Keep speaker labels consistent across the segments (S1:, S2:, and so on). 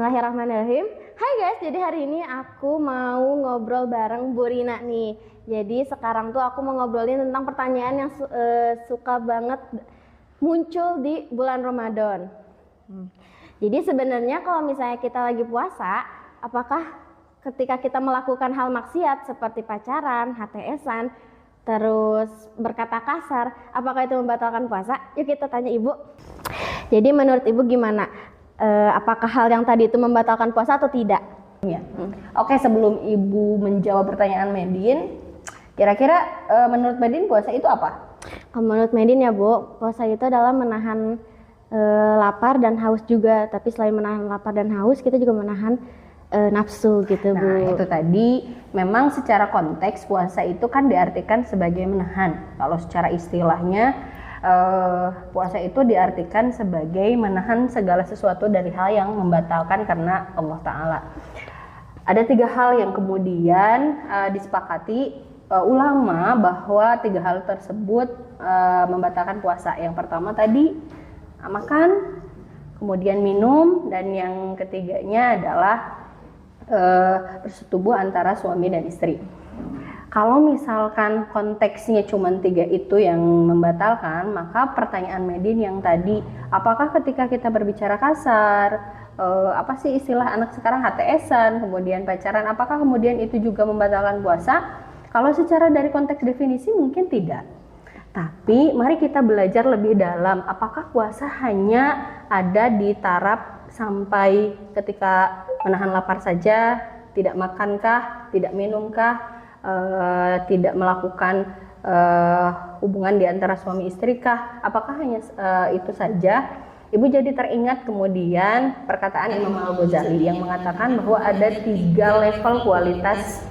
S1: Bismillahirrahmanirrahim. Hai guys, jadi hari ini aku mau ngobrol bareng Bu Rina nih. Jadi sekarang tuh aku mau ngobrolin tentang pertanyaan yang suka banget muncul di bulan Ramadan. Jadi sebenarnya kalau misalnya kita lagi puasa, apakah ketika kita melakukan hal maksiat seperti pacaran, HTS-an, terus berkata kasar, apakah itu membatalkan puasa? Yuk kita tanya Ibu. Jadi menurut Ibu gimana? Apakah hal yang tadi itu membatalkan puasa atau tidak?
S2: Ya. Oke, sebelum Ibu menjawab pertanyaan Medin, kira-kira menurut Medin puasa itu apa?
S1: Menurut Medin ya Bu, puasa itu adalah menahan lapar dan haus juga. Tapi selain menahan lapar dan haus, kita juga menahan nafsu gitu Bu.
S2: Nah itu tadi, memang secara konteks puasa itu kan diartikan sebagai menahan. Kalau secara istilahnya, puasa itu diartikan sebagai menahan segala sesuatu dari hal yang membatalkan karena Allah Ta'ala. Ada 3 hal yang kemudian disepakati ulama bahwa 3 hal tersebut membatalkan puasa. Yang pertama tadi makan, kemudian minum, dan yang ketiganya adalah bersetubuh antara suami dan istri. Kalau misalkan konteksnya cuma 3 itu yang membatalkan, maka pertanyaan Medin yang tadi, apakah ketika kita berbicara kasar, apa sih istilah anak sekarang HTS-an, kemudian pacaran, apakah kemudian itu juga membatalkan puasa? Kalau secara dari konteks definisi mungkin tidak. Tapi mari kita belajar lebih dalam, apakah puasa hanya ada di taraf sampai ketika menahan lapar saja, tidak makankah, tidak minumkah, tidak melakukan hubungan di antara suami istri kah? Apakah hanya itu saja? Ibu jadi teringat kemudian perkataan Imam Al-Ghazali yang mengatakan bahwa ada 3 level kualitas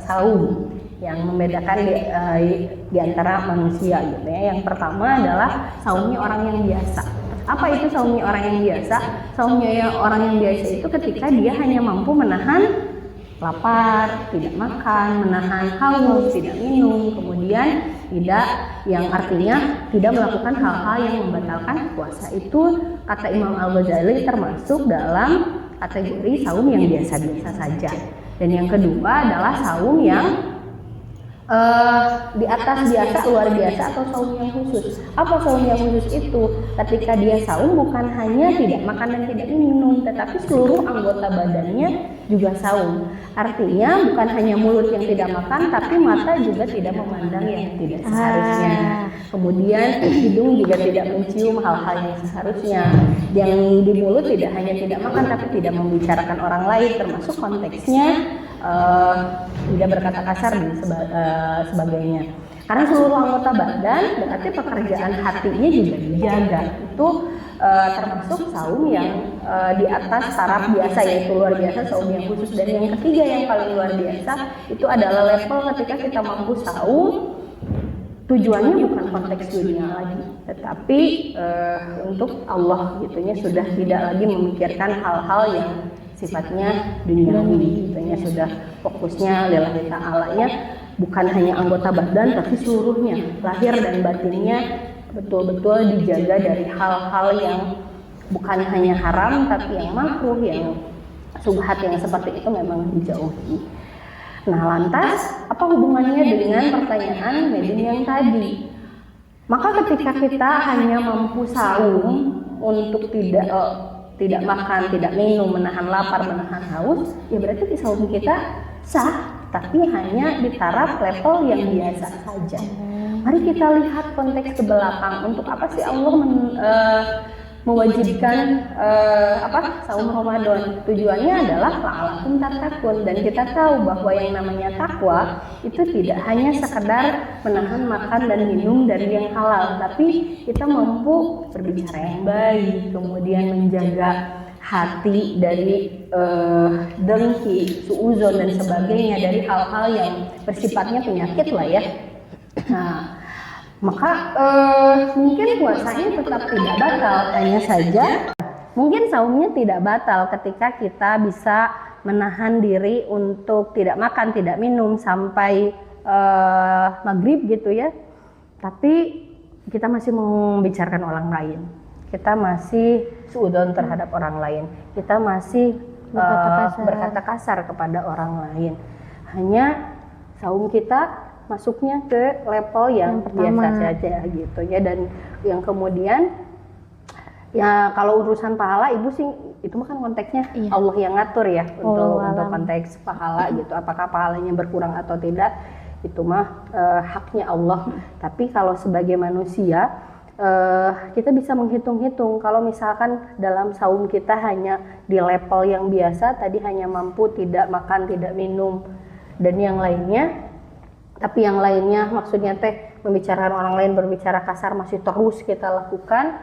S2: saum yang membedakan di antara manusia gitu ya. Yang pertama adalah saumnya orang yang biasa. Apa itu saumnya orang yang biasa? Saumnya orang yang biasa itu ketika dia hanya mampu menahan lapar, tidak makan, menahan haus, tidak minum, kemudian tidak, yang artinya tidak melakukan hal-hal yang membatalkan puasa. Itu kata Imam Al-Ghazali termasuk dalam kategori saum yang biasa-biasa saja. Dan yang kedua adalah saum yang di atas biasa, luar biasa, atau saum yang khusus. Apa saum yang khusus itu? Ketika dia saum bukan hanya tidak makan dan tidak minum, tetapi seluruh anggota badannya juga saum. Artinya bukan hanya mulut yang tidak makan, tapi mata juga tidak memandang yang tidak seharusnya. Kemudian hidung juga tidak mencium hal-hal yang seharusnya. Yang di mulut tidak hanya tidak makan, tapi tidak membicarakan orang lain, termasuk konteksnya tidak berkata kasar dan sebagainya. Karena seluruh anggota badan berarti pekerjaan hatinya juga dijaga. Itu termasuk saum yang di atas taraf biasa, yaitu luar biasa, saum yang khusus. Dan yang ketiga yang paling luar biasa itu adalah level ketika kita mampu saum, tujuannya bukan konteks dunia lagi, tetapi untuk Allah gitunya, sudah tidak lagi memikirkan hal-hal yang sifatnya duniawi gitunya, sudah fokusnya lillahi ta'alanya, bukan hanya anggota badan tapi seluruhnya, lahir dan batinnya betul-betul dijaga dari hal-hal yang bukan hanya haram tapi yang makruh, yang subhat, yang seperti itu memang dijauhi. Nah lantas apa hubungannya dengan pertanyaan Medin yang tadi? Maka ketika kita hanya mampu saum untuk tidak makan, tidak minum, menahan lapar, menahan haus, ya berarti saum kita sah, tapi hanya di taraf level yang biasa saja. Mari kita lihat konteks ke belakang. Untuk apa sih Allah mewajibkan saum Ramadan? Tujuannya adalah la'allakum tattaqun, dan kita tahu bahwa yang namanya takwa itu tidak hanya sekedar menahan makan dan minum dari yang halal, tapi kita mampu berbicara yang baik, kemudian menjaga hati dari dengki, suuzon dan sebagainya, dari hal-hal yang bersifatnya penyakit lah ya. Nah, maka mungkin puasanya tetap tidak batal, hanya saja mungkin saumnya tidak batal ketika kita bisa menahan diri untuk tidak makan, tidak minum sampai maghrib gitu ya, tapi kita masih membicarakan orang lain, kita masih suudzon terhadap orang lain. Kita masih berkata kasar kepada orang lain. Hanya saum kita masuknya ke level yang biasa saja gitu ya. Dan yang kemudian ya kalau urusan pahala ibu sih itu mah kan konteksnya Allah yang ngatur ya untuk konteks pahala gitu. Apakah pahalanya berkurang atau tidak itu mah haknya Allah. Tapi kalau sebagai manusia kita bisa menghitung-hitung kalau misalkan dalam saum kita hanya di level yang biasa, tadi hanya mampu tidak makan, tidak minum dan yang lainnya, tapi yang lainnya maksudnya teh membicarakan orang lain, berbicara kasar masih terus kita lakukan,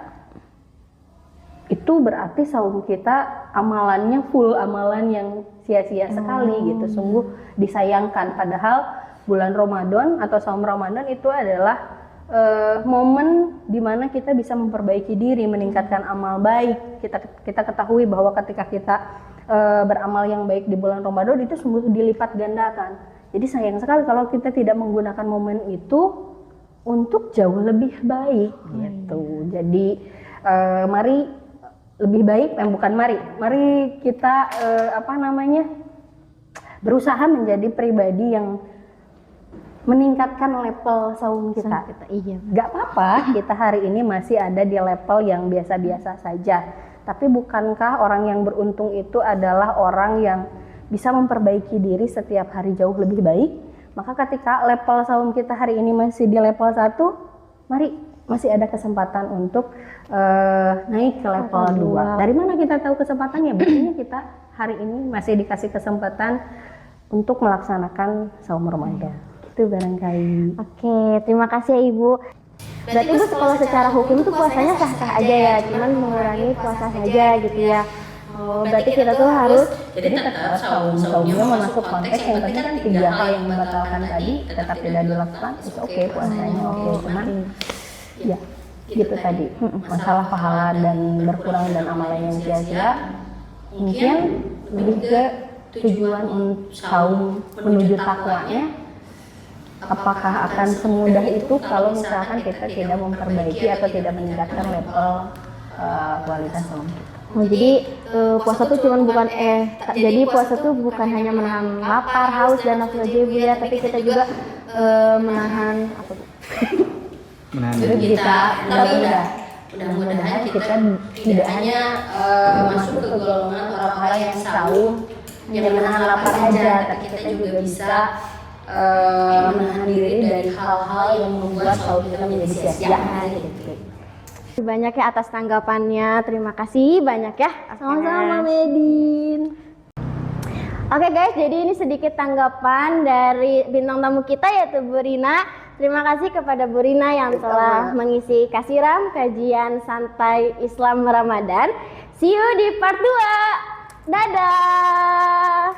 S2: itu berarti saum kita amalannya full amalan yang sia-sia sekali gitu. Sungguh disayangkan, padahal bulan Ramadan atau saum Ramadan itu adalah momen dimana kita bisa memperbaiki diri, meningkatkan amal baik. Kita ketahui bahwa ketika kita beramal yang baik di bulan Ramadan itu sungguh dilipat gandakan. Jadi sayang sekali kalau kita tidak menggunakan momen itu untuk jauh lebih baik gitu. Jadi mari lebih baik, mari kita berusaha menjadi pribadi yang meningkatkan level saum kita.
S1: Iya.
S2: Gak apa-apa kita hari ini masih ada di level yang biasa-biasa saja. Tapi bukankah orang yang beruntung itu adalah orang yang bisa memperbaiki diri setiap hari jauh lebih baik? Maka ketika level saum kita hari ini masih di level 1, mari masih ada kesempatan untuk naik ke level 2. Dari mana kita tahu kesempatannya? Buktinya kita hari ini masih dikasih kesempatan untuk melaksanakan saum Ramadan. Itu barangkali.
S1: Oke, terima kasih ya Ibu. Berarti Ibu kalau secara hukum tuh puasanya sah-sah aja ya, cuman mengurangi puasa saja gitu ya. Oh, berarti kita tuh harus
S2: jadi tetap saumnya masuk konteks yang tadi kan 3 hal yang membatalkan tadi tetap tidak dilakukan, itu oke, puasanya oke, cuman ya gitu tadi masalah pahala dan berkurang dan amalan yang sia-sia mungkin lebih ke tujuan saum menuju takwanya. Apakah akan semudah itu kalau misalkan kita tidak memperbaiki atau tidak meningkatkan level kualitas saum kita?
S1: Oh, jadi puasa tuh jadi puasa tuh bukan hanya menahan lapar, haus dan nafsu aja Ibu ya, tapi kita juga menahan apa tuh?
S2: Jadi kita mudah-mudahan kita tidak hanya masuk ke golongan orang-orang yang saum yang menahan lapar aja, tapi kita juga bisa menahan diri dari hal-hal yang membuat saum kita menjadi sia-sia gitu.
S1: Banyak ya atas tanggapannya, terima kasih banyak ya.
S2: Sama-sama Medin.
S1: Oke guys, jadi ini sedikit tanggapan dari bintang tamu kita yaitu Bu Rina. Terima kasih kepada Bu Rina yang telah mengisi Kasiram kajian santai Islam Ramadan. See you di part 2. Dadah.